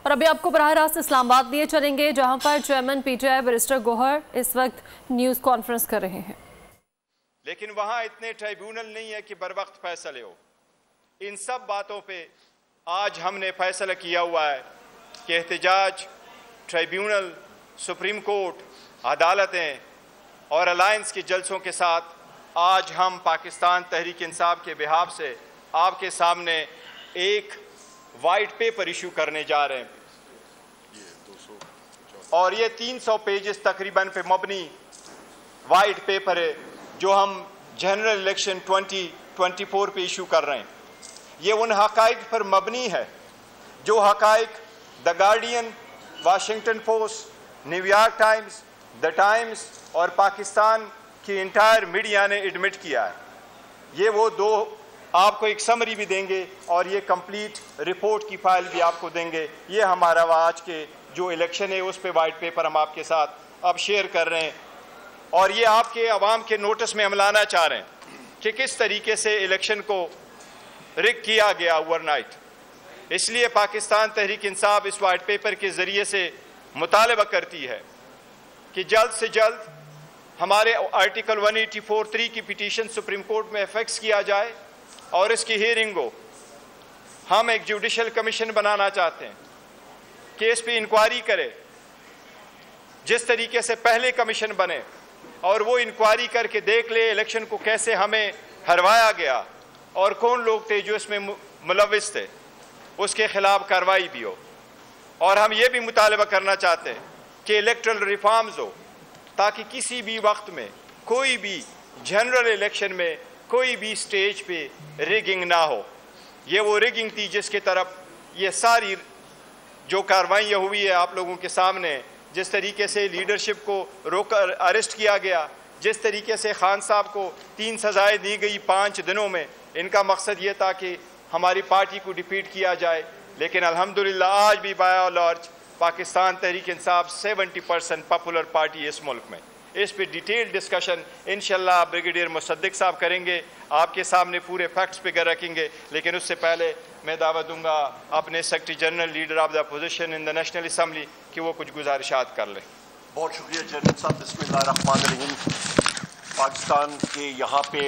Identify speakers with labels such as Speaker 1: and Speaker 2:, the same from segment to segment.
Speaker 1: और अभी आपको बराह रास्त इस्लामाबाद लिए चलेंगे, जहां पर चेयरमैन पीटीआई बैरिस्टर गौहर इस वक्त न्यूज़ कॉन्फ्रेंस कर रहे हैं।
Speaker 2: लेकिन वहां इतने ट्राइब्यूनल नहीं है कि बर वक्त फैसले हो। इन सब बातों पे आज हमने फैसला किया हुआ है कि एहतजाज, ट्राइब्यूनल, सुप्रीम कोर्ट, अदालतें और अलायंस के जलसों के साथ आज हम पाकिस्तान तहरीक इंसाफ के बिहाफ से आपके सामने एक वाइट पेपर इशू करने जा रहे हैं और ये 300 पेजेस तकरीबन पे मबनी वाइट पेपर है जो हम जनरल इलेक्शन 2024 पे इशू कर रहे हैं। ये उन हकाइक पर मबनी है जो हकाइक the Guardian, Washington Post, New York Times, the Times और पाकिस्तान की इंटायर मीडिया ने एडमिट किया है। ये वो दो आपको एक समरी भी देंगे और ये कंप्लीट रिपोर्ट की फाइल भी आपको देंगे। ये हमारा आज के जो इलेक्शन है उस पे वाइट पेपर हम आपके साथ अब शेयर कर रहे हैं और ये आपके अवाम के नोटिस में हम लाना चाह रहे हैं कि किस तरीके से इलेक्शन को रिग किया गया ओवरनाइट। इसलिए पाकिस्तान तहरीक इंसाफ इस वाइट पेपर के ज़रिए से मुतालबा करती है कि जल्द से जल्द हमारे आर्टिकल 184(3) की पिटीशन सुप्रीम कोर्ट में फिक्स किया जाए और इसकी हियरिंग हो। हम एक जुडिशल कमीशन बनाना चाहते हैं, केस पे इंक्वायरी करे जिस तरीके से पहले कमीशन बने और वो इंक्वायरी करके देख ले इलेक्शन को कैसे हमें हरवाया गया और कौन लोग थे जो इसमें मुलविस थे, उसके खिलाफ कार्रवाई भी हो। और हम ये भी मुतालबा करना चाहते हैं कि इलेक्ट्रल रिफॉर्म्स हो ताकि किसी भी वक्त में कोई भी जनरल इलेक्शन में कोई भी स्टेज पे रिगिंग ना हो। ये वो रिगिंग थी जिसकी तरफ ये सारी जो कार्रवाइयाँ हुई है आप लोगों के सामने, जिस तरीके से लीडरशिप को रोकर अरेस्ट किया गया, जिस तरीके से खान साहब को 3 सज़ाएँ दी गई 5 दिनों में, इनका मकसद ये था कि हमारी पार्टी को डिफीट किया जाए। लेकिन अल्हम्दुलिल्लाह आज भी by large Pakistan Tehreek Insaf 70% popular party इस मुल्क में। इस पे डिटेल डिस्कशन इंशाल्लाह ब्रिगेडियर मुसद्दिक साहब करेंगे, आपके सामने पूरे फैक्ट्स फिगर रखेंगे। लेकिन उससे पहले मैं दावत दूंगा अपने secretary general leader of the opposition in the national assembly कि वो कुछ गुजारिशात कर लें।
Speaker 3: बहुत शुक्रिया चेयरमैन साहब। बिस्मिल्लाहिर्रहमानिर्रहीम। पाकिस्तान के यहाँ पे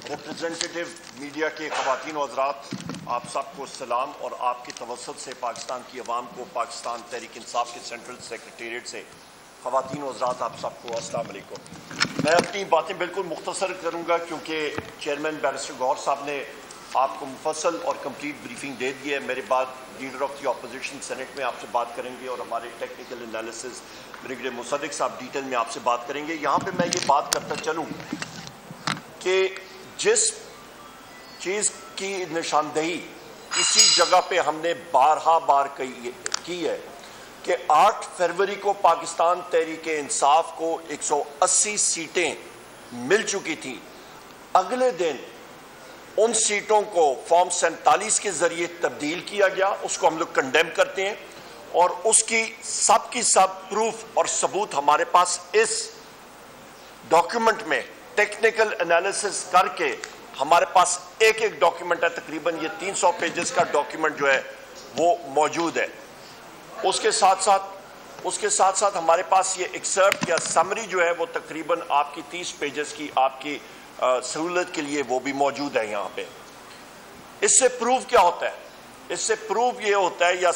Speaker 3: रिप्रेजेंटेटिव मीडिया के ख़वातीन और हज़रात, आप सबको सलाम और आपकी तवस्सुत से पाकिस्तान की अवाम को पाकिस्तान तहरीक इंसाफ के सेंट्रल सेक्रेटेरिएट से ख़वातीन और हज़रात आप सबको अस्सलाम वालेकुम। मैं अपनी बातें बिल्कुल मुख्तसर करूँगा क्योंकि चेयरमैन बैरिस्टर गौहर साहब ने आपको मुफस्सल और कंप्लीट ब्रीफिंग दे दी है। मेरे बाद leader of the opposition senate में आपसे बात करेंगे और हमारे टेक्निकल एनालिसिस ब्रिगेडियर मुसद्दिक साहब डिटेल में आपसे बात करेंगे। यहाँ पे मैं ये बात करता चलूँ कि जिस चीज़ की निशानदेही इसी जगह पे हमने बार की है कि 8 फरवरी को पाकिस्तान तहरीक इंसाफ को 180 सीटें मिल चुकी थी। अगले दिन उन सीटों को फॉर्म 47 के जरिए तब्दील किया गया, उसको हम लोग कंडेम करते हैं और उसकी सब की सब प्रूफ और सबूत हमारे पास इस डॉक्यूमेंट में टेक्निकल एनालिसिस करके हमारे पास एक डॉक्यूमेंट है, तकरीबन ये 300 पेजेस का डॉक्यूमेंट जो है वो मौजूद है। उसके साथ साथ हमारे पास ये एक्सर्प्ट या समरी जो है वो तकरीबन आपकी 30 पेजेस की आपकी सहूलत के लिए वो भी मौजूद है यहाँ पे। इससे प्रूव क्या होता है? इससे प्रूव ये होता है या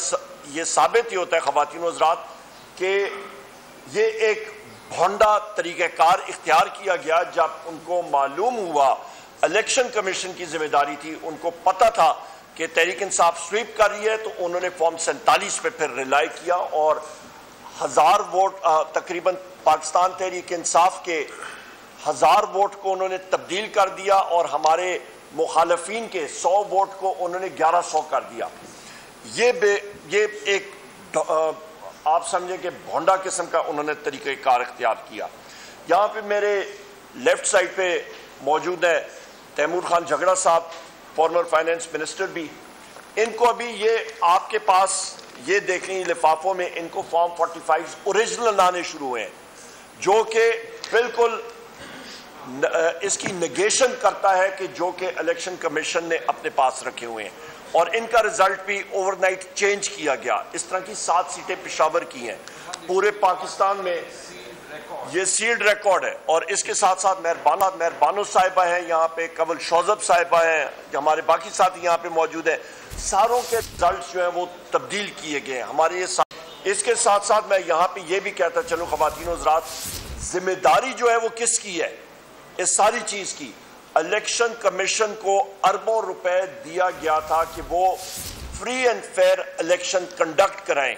Speaker 3: ये साबित ये होता है ख़वातीन और हज़रात कि ये एक भोंडा तरीक़ाकार इख्तियार किया गया। जब उनको मालूम हुआ, इलेक्शन कमीशन की जिम्मेदारी थी, उनको पता था कि तहरीक इंसाफ स्वीप कर रही है, तो उन्होंने फॉर्म 47 पे फिर रिलाई किया और 1000 वोट तकरीबन पाकिस्तान तहरीक इंसाफ के 1000 वोट को उन्होंने तब्दील कर दिया और हमारे मुखालफीन के 100 वोट को उन्होंने 1100 कर दिया। ये एक आप समझे कि भोंडा किस्म का उन्होंने तरीक़ाकार इख्तियार किया। यहाँ पे मेरे लेफ्ट साइड पे मौजूद है तैमूर खान झगड़ा साहब, फॉर्मर फाइनेंस मिनिस्टर भी। इनको अभी ये आपके पास ये देखें लिफाफों में इनको फॉर्म 45 ओरिजिनल आने शुरू हुए हैं, जो कि बिल्कुल इसकी नेगेशन करता है कि जो कि इलेक्शन कमीशन ने अपने पास रखे हुए हैं। और इनका रिजल्ट भी ओवरनाइट चेंज किया गया। इस तरह की 7 सीटें पेशावर की हैं। पूरे पाकिस्तान में ये सील्ड रिकॉर्ड है। और इसके साथ साथ मेहरबानो साहिबा हैं यहाँ पे, कवल शौजब साहिबा हैं, हमारे बाकी साथी यहाँ पे मौजूद हैं। सारों के रिजल्ट जो हैं वो तब्दील किए गए हैं हमारे ये इसके साथ साथ मैं यहाँ पे ये भी कहता चलूँ ख़वातीन और हज़रात, जिम्मेदारी जो है वो किसकी है इस सारी चीज़ की? इलेक्शन कमीशन को अरबों रुपए दिया गया था कि वो free and fair election conduct कराएं।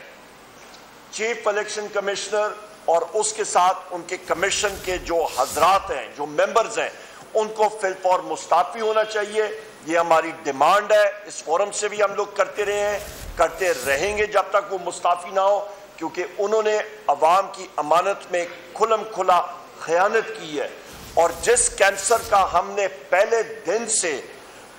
Speaker 3: चीफ इलेक्शन कमिश्नर और उसके साथ उनके कमीशन के जो हजरात हैं, जो मेंबर्स हैं, उनको फिलफौर मुस्ताफी होना चाहिए। ये हमारी डिमांड है, इस फोरम से भी हम लोग करते रहे हैं, करते रहेंगे जब तक वो मुस्ताफी ना हो, क्योंकि उन्होंने अवाम की अमानत में खुलम खुला खयानत की है। और जिस कैंसर का हमने पहले दिन से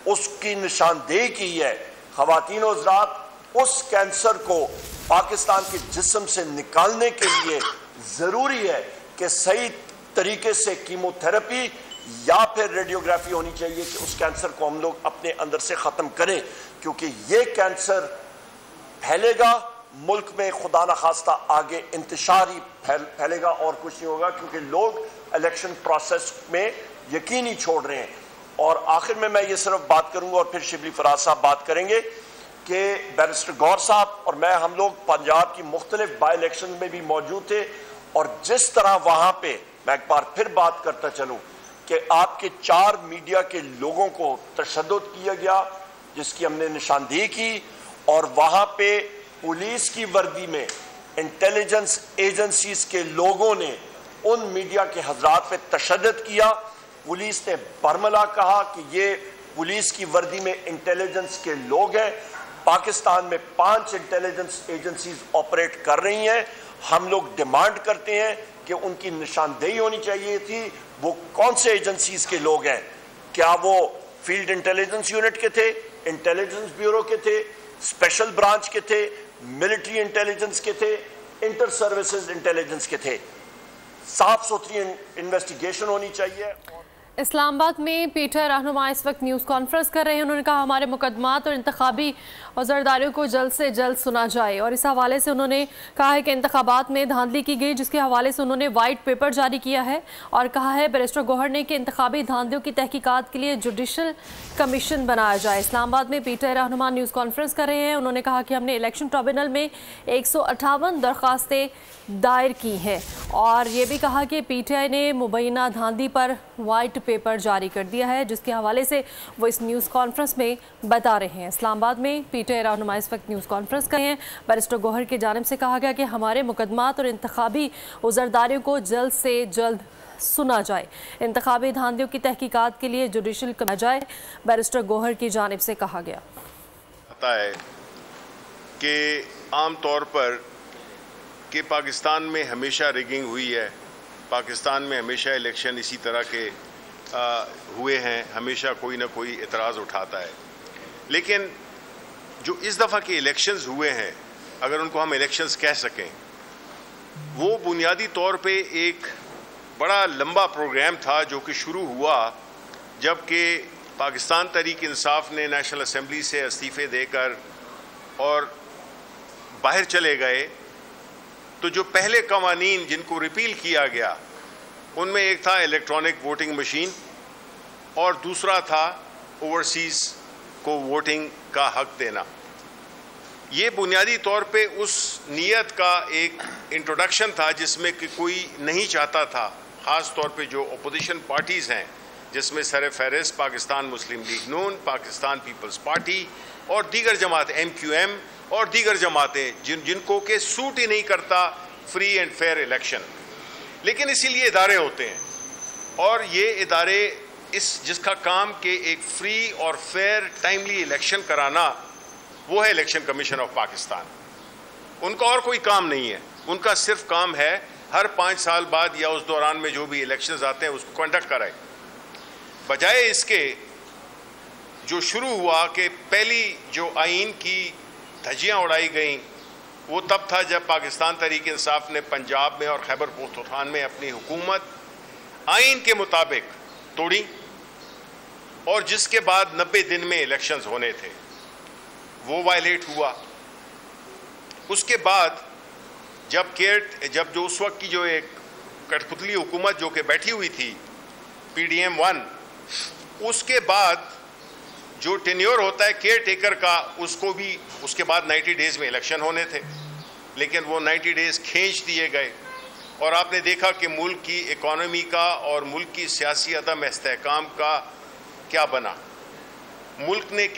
Speaker 3: उसकी निशानदेही की है, ख़वातीन और हज़रात, उस कैंसर को पाकिस्तान के जिस्म से निकालने के लिए ज़रूरी है कि सही तरीके से कीमोथेरेपी या फिर रेडियोग्राफी होनी चाहिए कि उस कैंसर को हम लोग अपने अंदर से ख़त्म करें, क्योंकि ये कैंसर फैलेगा मुल्क में, खुदा न खास्ता आगे इंतशार ही फैलेगा और कुछ नहीं होगा, क्योंकि लोग इलेक्शन प्रोसेस में यकीन ही छोड़ रहे हैं। और आखिर में मैं ये सिर्फ बात करूंगा और फिर शिबली फराज साहब बात करेंगे कि बैरिस्टर गौहर साहब और मैं, हम लोग पंजाब की मुख्तलिफ बाई इलेक्शन में भी मौजूद थे, और जिस तरह वहां पे मैं एक बार फिर बात करता चलूं कि आपके 4 मीडिया के लोगों को तशद्दुद किया गया, जिसकी हमने निशानदेही की, और वहां पे पुलिस की वर्दी में इंटेलिजेंस एजेंसीज के लोगों ने उन मीडिया के हजरात पे तशद्दुद किया। पुलिस ने बरमला कहा कि ये पुलिस की वर्दी में इंटेलिजेंस के लोग हैं। पाकिस्तान में 5 इंटेलिजेंस एजेंसीज ऑपरेट कर रही हैं। हम लोग डिमांड करते हैं कि उनकी निशानदेही होनी चाहिए थी। वो कौन से एजेंसीज के लोग हैं? क्या वो फील्ड इंटेलिजेंस यूनिट के थे, इंटेलिजेंस ब्यूरो के थे, स्पेशल ब्रांच के थे, मिलिट्री इंटेलिजेंस के थे, इंटर सर्विसेज इंटेलिजेंस के थे? साफ सुथरी इन्वेस्टिगेशन होनी चाहिए।
Speaker 1: इस्लामाबाद में पीटीआई रहनुमा इस वक्त न्यूज़ कॉन्फ्रेंस कर रहे हैं। उन्होंने कहा हमारे मुकदमात और इंतखाबी औज़रदारियों को जल्द से जल्द सुना जाए, और इस हवाले से उन्होंने कहा है कि इंतखाबात में धांधली की गई, जिसके हवाले से उन्होंने वाइट पेपर जारी किया है और कहा है बैरिस्टर गौहर ने कि इंतखाबी धांधलियों की तहकीकात के लिए जुडिशल कमीशन बनाया जाए। इस्लामाबाद में पीटीआई रहनुमा न्यूज़ कॉन्फ्रेंस कर रहे हैं। उन्होंने कहा कि हमने इलेक्शन ट्रिब्यूनल में 158 दरख्वास्तें दायर की हैं, और ये भी कहा कि पीटीआई ने मुबैना धांधली पर वाइट पेपर जारी कर दिया है, जिसके हवाले से वो इस न्यूज़ कॉन्फ्रेंस में बता रहे हैं। इस्लामाबाद में पीटीआई रहनुमा इस वक्त न्यूज़ कॉन्फ्रेंस कर रहे हैं। बैरिस्टर गौहर की जानिब से कहा गया कि हमारे मुकदमात और इंतखाबी औज़रदारियों को जल्द से जल्द सुना जाए, इंतखाबी धांधलियों की तहकीकात के लिए जुडिशल करा जाए, बैरिस्टर गौहर की जानिब से कहा गया।
Speaker 4: पता है कि आम तौर पर कि पाकिस्तान में हमेशा रिगिंग हुई है, पाकिस्तान में हमेशा इलेक्शन इसी तरह के हुए हैं, हमेशा कोई ना कोई एतराज़ उठाता है। लेकिन जो इस दफ़ा के इलेक्शंस हुए हैं, अगर उनको हम इलेक्शंस कह सकें, वो बुनियादी तौर पे एक बड़ा लंबा प्रोग्राम था जो कि शुरू हुआ जबकि पाकिस्तान तहरीक इंसाफ ने नेशनल असम्बली से इस्तीफ़े देकर और बाहर चले गए। तो जो पहले कवानीन जिनको रिपील किया गया, उनमें एक था इलेक्ट्रॉनिक वोटिंग मशीन और दूसरा था ओवरसीज़ को वोटिंग का हक देना। ये बुनियादी तौर पे उस नीयत का एक इंट्रोडक्शन था जिसमें कि कोई नहीं चाहता था, ख़ास तौर पे जो अपोजिशन पार्टीज़ हैं, जिसमें सर फहरिस्त पाकिस्तान मुस्लिम लीग नून, पाकिस्तान पीपल्स पार्टी और दीगर जमातें, MQM और दीगर जमातें, जिनको के सूट ही नहीं करता फ्री एंड फेयर इलेक्शन। लेकिन इसीलिए इदारे होते हैं, और ये इदारे जिसका काम के एक फ्री और फेयर टाइमली इलेक्शन कराना, वो है इलेक्शन कमीशन ऑफ पाकिस्तान। उनका और कोई काम नहीं है, उनका सिर्फ काम है हर 5 साल बाद या उस दौरान में जो भी इलेक्शंस आते हैं उसको कंडक्ट कराए। बजाय इसके जो शुरू हुआ कि पहली जो आइन की धज्जियाँ उड़ाई गईं, वो तब था जब पाकिस्तान तहरीक इंसाफ ने पंजाब में और खैबर पख्तूनख्वा में अपनी हुकूमत आइन के मुताबिक तोड़ी, और जिसके बाद 90 दिन में इलेक्शंस होने थे। वो वायलेट हुआ। उसके बाद जब जो उस वक्त की जो एक कठपुतली हुकूमत जो कि बैठी हुई थी PDM 1, उसके बाद जो टेन्योर होता है केयर टेकर का, उसको भी उसके बाद 90 डेज में इलेक्शन होने थे, लेकिन वो 90 डेज खींच दिए गए। और आपने देखा कि मुल्क की इकॉनमी का और मुल्क की सियासी अदम इस्तेहकाम का क्या बना, मुल्क में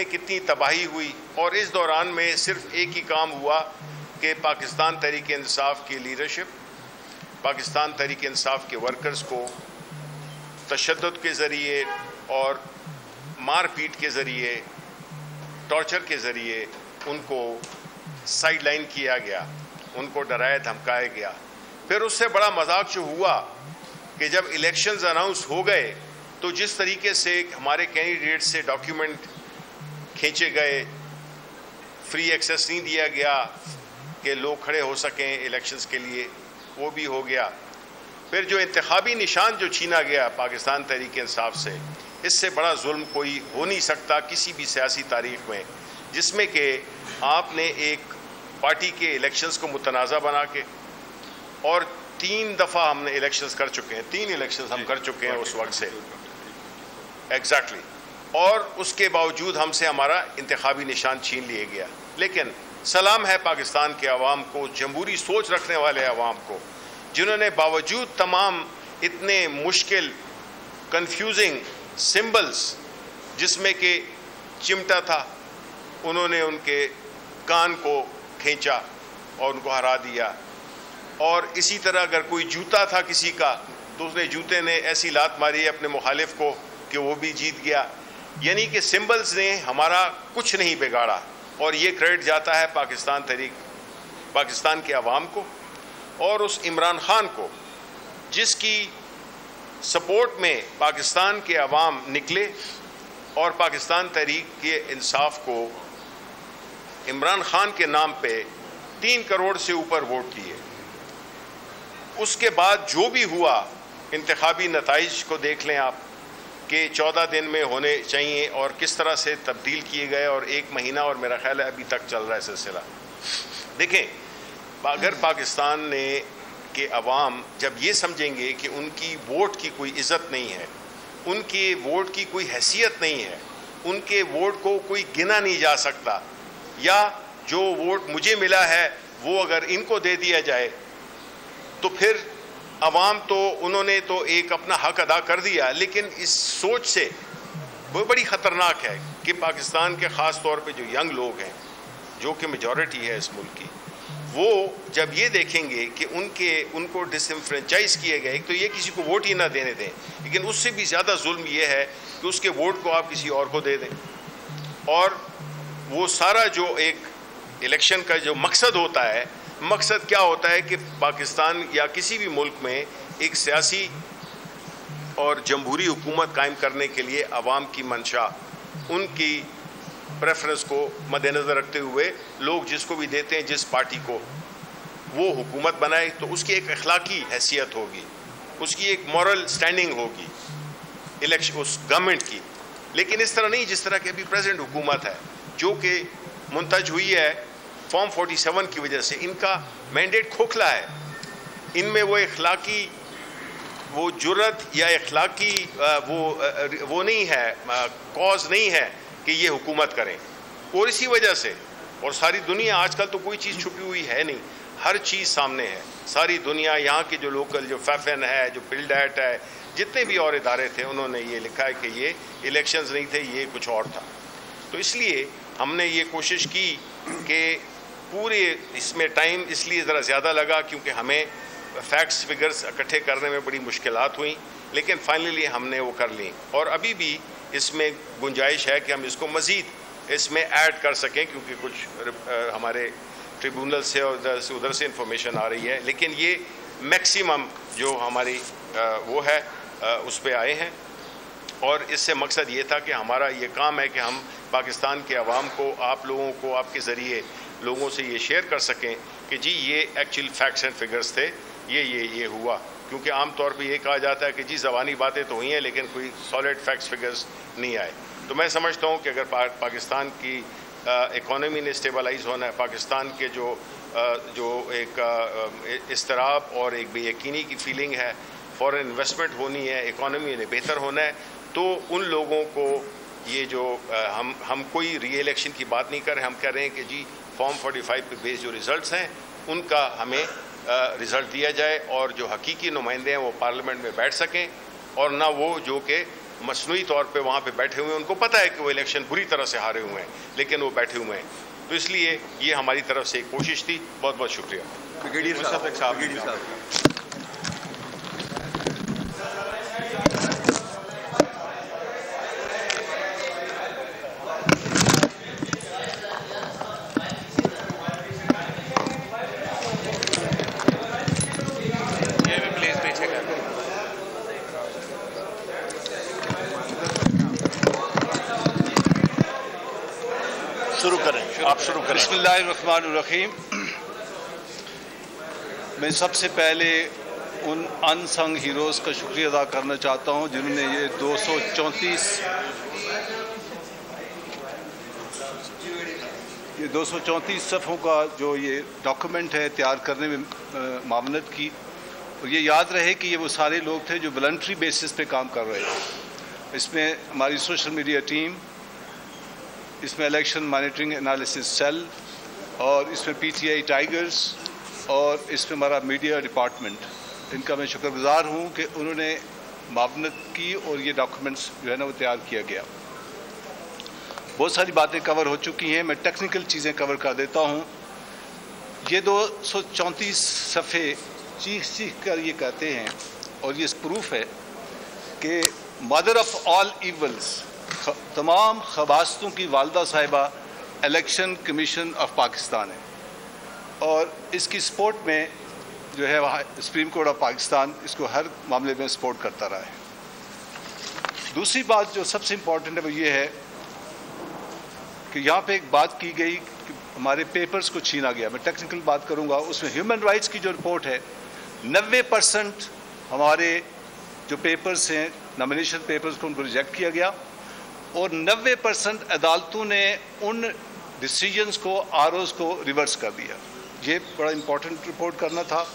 Speaker 4: कितनी तबाही हुई। और इस दौरान में सिर्फ एक ही काम हुआ कि पाकिस्तान तहरीक इंसाफ की लीडरशिप, पाकिस्तान तहरीक इंसाफ के वर्कर्स को तशद्दुद के ज़रिए और मार पीट के ज़रिए, टॉर्चर के ज़रिए उनको साइड लाइन किया गया, उनको डराया धमकाया गया। फिर उससे बड़ा मजाक जो हुआ कि जब इलेक्शंस अनाउंस हो गए तो जिस तरीके से हमारे कैंडिडेट से डॉक्यूमेंट खींचे गए, फ्री एक्सेस नहीं दिया गया कि लोग खड़े हो सकें इलेक्शंस के लिए, वो भी हो गया। फिर जो इंतखाबी निशान जो छीना गया पाकिस्तान तहरीक इंसाफ से, इससे बड़ा जुल्म कोई हो नहीं सकता किसी भी सियासी तारीख में, जिसमें कि आपने एक पार्टी के इलेक्शंस को मुतनाज़ा बना के, और 3 दफ़ा हमने इलेक्शंस कर चुके हैं, 3 इलेक्शंस हम कर चुके हैं उस वक्त से एग्जैक्टली, और उसके बावजूद हमसे हमारा इंतखाबी निशान छीन लिया गया। लेकिन सलाम है पाकिस्तान के अवाम को, जमहूरी सोच रखने वाले अवाम को, जिन्होंने बावजूद तमाम इतने मुश्किल कंफ्यूजिंग सिंबल्स जिसमें कि चिमटा था, उन्होंने उनके कान को खींचा और उनको हरा दिया। और इसी तरह अगर कोई जूता था किसी का तो उसने जूते ने ऐसी लात मारी अपने मुखालिफ को कि वो भी जीत गया। यानी कि सिंबल्स ने हमारा कुछ नहीं बिगाड़ा, और ये क्रेडिट जाता है पाकिस्तान के अवाम को और उस इमरान खान को जिसकी सपोर्ट में पाकिस्तान के अवाम निकले और पाकिस्तान तहरीक के इंसाफ को इमरान खान के नाम पे 3 करोड़ से ऊपर वोट दिए। उसके बाद जो भी हुआ, इंतखाबी नताइज को देख लें आप कि 14 दिन में होने चाहिए और किस तरह से तब्दील किए गए, और 1 महीना और मेरा ख्याल है अभी तक चल रहा है सिलसिला। देखें, अगर पाकिस्तान ने के अवाम जब ये समझेंगे कि उनकी वोट की कोई इज़्ज़त नहीं है, उनके वोट की कोई हैसियत नहीं है, उनके वोट को कोई गिना नहीं जा सकता, या जो वोट मुझे मिला है वो अगर इनको दे दिया जाए, तो फिर अवाम तो उन्होंने तो एक अपना हक अदा कर दिया। लेकिन इस सोच से वो बड़ी ख़तरनाक है कि पाकिस्तान के ख़ास तौर पे जो यंग लोग हैं, जो कि मेजॉरिटी है इस मुल्क की, वो जब ये देखेंगे कि उनको डिसएंफ्रेंचाइज किए गए, तो ये किसी को वोट ही ना देने दें, लेकिन उससे भी ज़्यादा जुल्म ये है कि उसके वोट को आप किसी और को दे दें। और वो सारा जो एक इलेक्शन का जो मकसद होता है, मकसद क्या होता है कि पाकिस्तान या किसी भी मुल्क में एक सियासी और जमहूरी हुकूमत कायम करने के लिए अवाम की मंशा, उनकी प्रेफरेंस को मद्देनज़र रखते हुए लोग जिसको भी देते हैं, जिस पार्टी को, वो हुकूमत बनाए, तो उसकी एक अखलाकी हैसियत होगी, उसकी एक मॉरल स्टैंडिंग होगी इलेक्शन उस गवर्नमेंट की। लेकिन इस तरह नहीं जिस तरह की अभी प्रेजेंट हुकूमत है, जो कि मुंतज हुई है फॉर्म 47 की वजह से। इनका मैंडेट खोखला है, इनमें वो अखलाकी वो जुर्रत या अखलाकी वो नहीं है, कॉज नहीं है कि ये हुकूमत करें। और इसी वजह से, और सारी दुनिया आजकल तो कोई चीज़ छुपी हुई है नहीं, हर चीज़ सामने है, सारी दुनिया, यहाँ के जो लोकल जो फैफन है, जो बिल्डैट है, जितने भी और इदारे थे, उन्होंने ये लिखा है कि ये इलेक्शंस नहीं थे, ये कुछ और था। तो इसलिए हमने ये कोशिश की कि पूरे इसमें टाइम इसलिए ज़रा ज़्यादा लगा क्योंकि हमें फैक्ट्स फिगर्स इकट्ठे करने में बड़ी मुश्किलात हुई, लेकिन फाइनली हमने वो कर ली। और अभी भी इसमें गुंजाइश है कि हम इसको मज़ीद इसमें ऐड कर सकें, क्योंकि कुछ हमारे ट्रिब्यूनल से और उधर से इंफॉर्मेशन आ रही है, लेकिन ये मैक्सिमम जो हमारी वो है उस पर आए हैं। और इससे मकसद ये था कि हमारा ये काम है कि हम पाकिस्तान के अवाम को, आप लोगों को, आपके ज़रिए लोगों से ये शेयर कर सकें कि जी ये एक्चुअल फैक्ट्स एंड फिगर्स थे, ये हुआ। क्योंकि आम तौर पे ये कहा जाता है कि जी ज़बानी बातें तो हुई हैं लेकिन कोई सॉलिड फैक्ट्स फिगर्स नहीं आए। तो मैं समझता हूँ कि अगर पाकिस्तान की इकॉनमी ने स्टेबलाइज होना है, पाकिस्तान के जो एक इस्तराब और एक बेयकीनी की फीलिंग है, फॉरेन इन्वेस्टमेंट होनी है, इकॉनमी ने बेहतर होना है, तो उन लोगों को ये जो हम कोई री इलेक्शन की बात नहीं कर रहे, हम कह रहे हैं कि जी फॉर्म 45 पे बेस्ड जो रिजल्ट्स हैं उनका हमें रिज़ल्ट दिया जाए और जो हकीकी नुमाइंदे हैं वो पार्लियामेंट में बैठ सकें, और ना वो जो कि मसनूई तौर पे वहाँ पे बैठे हुए हैं, उनको पता है कि वो इलेक्शन बुरी तरह से हारे हुए हैं लेकिन वो बैठे हुए हैं। तो इसलिए ये हमारी तरफ से एक कोशिश थी। बहुत बहुत शुक्रिया।
Speaker 3: ब्रिगेडियर साहब। शुरू करें, आप शुरू करें।
Speaker 5: बिस्मिल्लाहिर्रहमानिर्रहीम। मैं सबसे पहले उन अनसंग हीरोज़ का शुक्रिया अदा करना चाहता हूं जिन्होंने ये 234 सफ़ों का जो ये डॉक्यूमेंट है तैयार करने में मावनत की। और ये याद रहे कि ये वो सारे लोग थे जो वॉलंटरी बेसिस पे काम कर रहे थे। इसमें हमारी सोशल मीडिया टीम, इसमें इलेक्शन मॉनिटरिंग एनालिसिस सेल, और इसमें PTI टाइगर्स, और इसमें हमारा मीडिया डिपार्टमेंट, इनका मैं शुक्रगुजार हूँ कि उन्होंने मावनत की और ये डॉक्यूमेंट्स जो है ना वो तैयार किया गया। बहुत सारी बातें कवर हो चुकी हैं, मैं टेक्निकल चीज़ें कवर कर देता हूँ। ये 234 सफ़े चीख कर ये कहते हैं, और ये प्रूफ है कि मदर ऑफ ऑल इवल्स, तमाम खबास्तों की वालदा साहिबा इलेक्शन कमीशन ऑफ पाकिस्तान है, और इसकी सपोर्ट में जो है वहाँ सुप्रीम कोर्ट ऑफ पाकिस्तान इसको हर मामले में सपोर्ट करता रहा है। दूसरी बात जो सबसे इम्पॉर्टेंट है वो ये है कि यहाँ पे एक बात की गई कि हमारे पेपर्स को छीना गया। मैं टेक्निकल बात करूँगा। उसमें ह्यूमन राइट्स की जो रिपोर्ट है, 90% हमारे जो पेपर्स हैं, नॉमिनेशन पेपर्स को उनको रिजेक्ट किया गया, और 90% अदालतों ने उन डिसीजंस को, ROs को रिवर्स कर दिया। ये बड़ा इम्पोर्टेंट रिपोर्ट करना था।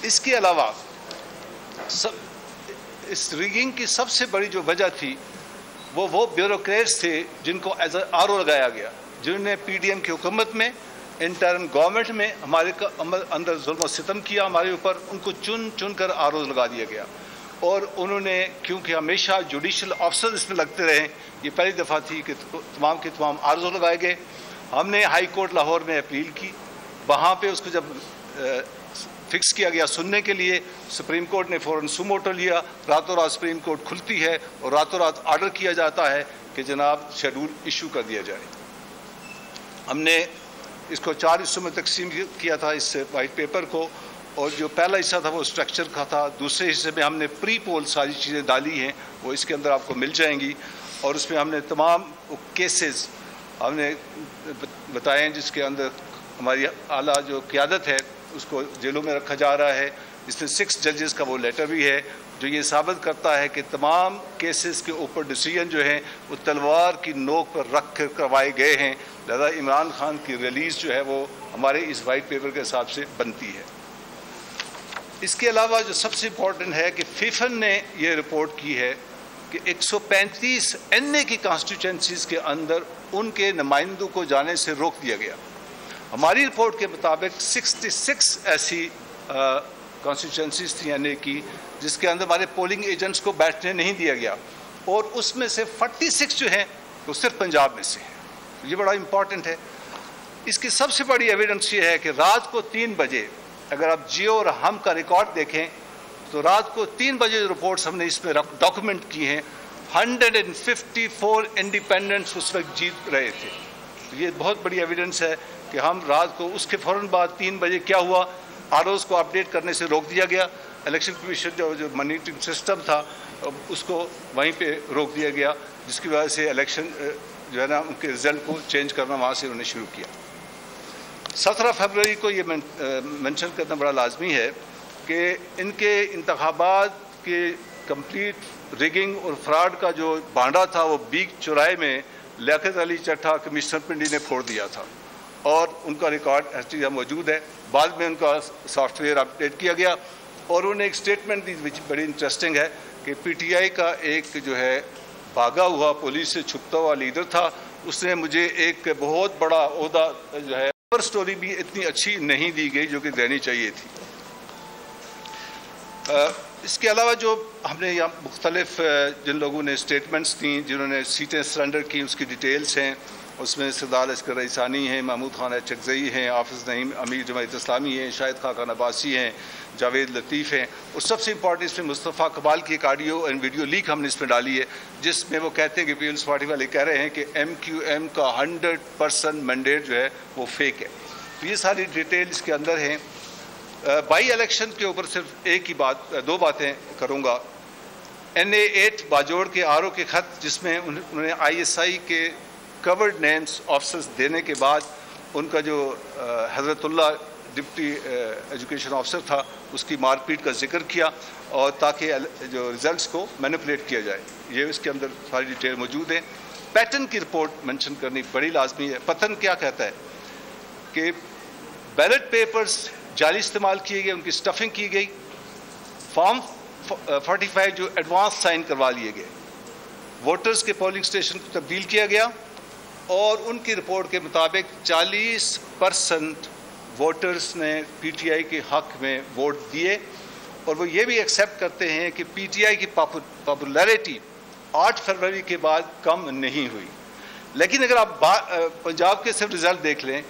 Speaker 5: इसके अलावा इस रिगिंग की सबसे बड़ी जो वजह थी वो ब्यूरोक्रेट्स थे जिनको एज RO लगाया गया, जिन्होंने PDM की हुकूमत में, इंटर्म गवर्नमेंट में हमारे अंदर जुल्म और सितम किया हमारे ऊपर। उनको चुन चुन कर ROs लगा दिया गया, और उन्होंने, क्योंकि हमेशा जुडिशल ऑफिसर इसमें लगते रहे, ये पहली दफ़ा थी कि तमाम के तमाम ROs लगाए गए। हमने हाई कोर्ट लाहौर में अपील की, वहाँ पे उसको जब फिक्स किया गया सुनने के लिए, सुप्रीम कोर्ट ने फ़ौरन सुमोटो लिया। रातों रात सुप्रीम कोर्ट खुलती है और रातों रात ऑर्डर किया जाता है कि जनाब शेड्यूल इशू कर दिया जाए। हमने इसको 4 हिस्सों में तकसीम किया था इस वाइट पेपर को, और जो पहला हिस्सा था वो स्ट्रक्चर का था। दूसरे हिस्से में हमने प्री पोल सारी चीज़ें डाली हैं, वो इसके अंदर आपको मिल जाएंगी, और उसमें हमने तमाम केसेस हमने बताए हैं जिसके अंदर हमारी आला जो क़यादत है उसको जेलों में रखा जा रहा है। इसमें 6 जजेस का वो लेटर भी है जो ये साबित करता है कि तमाम केसेस के ऊपर डिसीजन जो हैं वो तलवार की नोक पर रख कर करवाए गए हैं। लिहाजा इमरान खान की रिलीज़ जो है वो हमारे इस वाइट पेपर के हिसाब से बनती है। इसके अलावा जो सबसे इम्पॉर्टेंट है कि फिफन ने ये रिपोर्ट की है कि 135 NA की कॉन्स्टिट्यूंसीज़ के अंदर उनके नुमाइंदों को जाने से रोक दिया गया। हमारी रिपोर्ट के मुताबिक 66 ऐसी कॉन्स्टिट्यूंसीज़ थी NA की जिसके अंदर हमारे पोलिंग एजेंट्स को बैठने नहीं दिया गया, और उसमें से 46 जो हैं वो सिर्फ पंजाब में से हैं। ये बड़ा इम्पॉर्टेंट है। इसकी सबसे बड़ी एविडेंस ये है कि रात को 3 बजे, अगर आप जियो और हम का रिकॉर्ड देखें तो रात को 3 बजे रिपोर्ट्स हमने इसमें डॉक्यूमेंट की हैं। 154 इंडिपेंडेंट्स उस वक्त जीत रहे थे। तो ये बहुत बड़ी एविडेंस है कि हम रात को, उसके फ़ौरन बाद 3 बजे क्या हुआ, ROs को अपडेट करने से रोक दिया गया। इलेक्शन कमीशन जो मॉनिटरिंग सिस्टम था उसको वहीं पे रोक दिया गया, जिसकी वजह से इलेक्शन जो है ना उनके रिज़ल्ट को चेंज करना वहाँ से उन्होंने शुरू किया। 17 फरवरी को ये मेंशन करना बड़ा लाजमी है कि इनके इंतखाबात के कंप्लीट रिगिंग और फ्रॉड का जो बांडा था वो बीग चौराहे में लियाकत अली चट्टा कमिश्नर पिंडी ने फोड़ दिया था और उनका रिकॉर्ड हिस्ट्री मौजूद है। बाद में उनका सॉफ्टवेयर अपडेट किया गया और उन्होंने एक स्टेटमेंट दी विच बड़ी इंटरेस्टिंग है कि पीटीआई का एक जो है भागा हुआ पुलिस से छुपता हुआ लीडर था, उसने मुझे एक बहुत बड़ा ओहदा जो है, पर स्टोरी भी इतनी अच्छी नहीं दी गई जो कि देनी चाहिए थी। इसके अलावा जो हमने यहाँ मुख्तलिफ जिन लोगों ने स्टेटमेंट्स दी, जिन्होंने सीटें सरेंडर की, उसकी डिटेल्स हैं। उसमें सरदार लश्कर रईसानी हैं, महमूद खान चकजई हैं, हाफिज़ नईम अमीर जमात इस्लामी हैं, शाहिद खान अब्बासी हैं, जावेद लतीफ़ हैं। और सबसे इंपॉर्टेंट इसमें मुस्तफ़ा कमाल की एक ऑडियो एंड वीडियो लीक हमने इसमें डाली है, जिसमें वो कहते हैं कि पीपल्स पार्टी वाले कह रहे हैं कि MQM का 100% मैंडेट जो है वो फेक है। तो ये सारी डिटेल इसके अंदर हैं। बाई इलेक्शन के ऊपर सिर्फ एक ही बात, दो बातें करूँगा। NA8 बाजोड़ के RO के ख़त, जिसमें उन्होंने ISI के कवर्ड नेम्स ऑफिसर्स देने के बाद उनका जो हज़रतुल्ला डिप्टी एजुकेशन ऑफिसर था उसकी मारपीट का जिक्र किया और ताकि जो रिजल्ट्स को मैनिपुलेट किया जाए, ये इसके अंदर सारी डिटेल मौजूद है। पैटर्न की रिपोर्ट मेंशन करनी बड़ी लाजमी है। पैटर्न क्या कहता है कि बैलेट पेपर्स जाली इस्तेमाल किए गए, उनकी स्टफिंग की गई, फॉर्म 45 जो एडवांस साइन करवा लिए गए, वोटर्स के पोलिंग स्टेशन को तब्दील किया गया और उनकी रिपोर्ट के मुताबिक 40% वोटर्स ने पीटीआई के हक में वोट दिए और वो ये भी एक्सेप्ट करते हैं कि पीटीआई की पॉपुलैरिटी 8 फरवरी के बाद कम नहीं हुई। लेकिन अगर आप पंजाब के सिर्फ रिजल्ट देख लें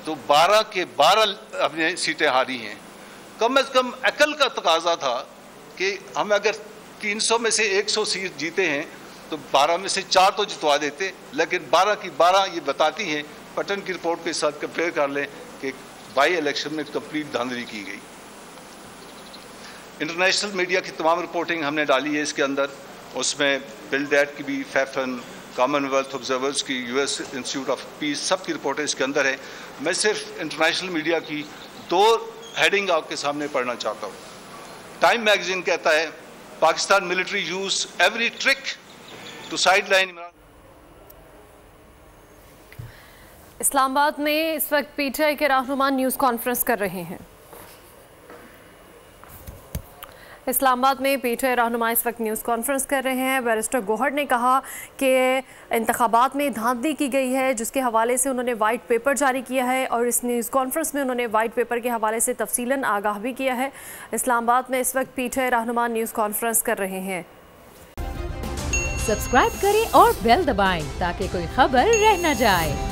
Speaker 5: तो 12 के 12 अपने सीटें हारी हैं। कम से कम अकल का तकाजा था कि हम अगर 300 में से 100 सीट जीते हैं तो 12 में से 4 तो जितवा देते, लेकिन 12 की 12 ये बताती हैं, पटन की रिपोर्ट के साथ कंपेयर कर लें कि बाई इलेक्शन में कंप्लीट धांधली की गई। इंटरनेशनल मीडिया की तमाम रिपोर्टिंग हमने डाली है इसके अंदर, उसमें बिल्डेट की भी, फैफन, कॉमनवेल्थ ऑब्जर्वर्स की, US इंस्टीट्यूट ऑफ पीस, सब की रिपोर्टें इसके अंदर है। मैं सिर्फ इंटरनेशनल मीडिया की 2 हेडिंग आपके सामने पढ़ना चाहता हूँ। टाइम मैगजीन कहता है Pakistan military use every trick to sideline Imran.
Speaker 1: Islamabad में इस वक्त पीटीआई के रहनुमा न्यूज़ कॉन्फ्रेंस कर रहे हैं। इस्लामाबाद में पीटीआई रहनुमा इस वक्त न्यूज़ कॉन्फ्रेंस कर रहे हैं। बैरिस्टर गोहर ने कहा कि इंतखाबात में धांधली की गई है, जिसके हवाले से उन्होंने वाइट पेपर जारी किया है और इस न्यूज़ कॉन्फ्रेंस में उन्होंने वाइट पेपर के हवाले से तफसीलन आगाह भी किया है। इस्लामाबाद में इस वक्त पीटीआई रहनुमा न्यूज़ कॉन्फ्रेंस कर रहे हैं।
Speaker 6: सब्सक्राइब करें और बेल दबाएं ताकि कोई खबर रह न जाए।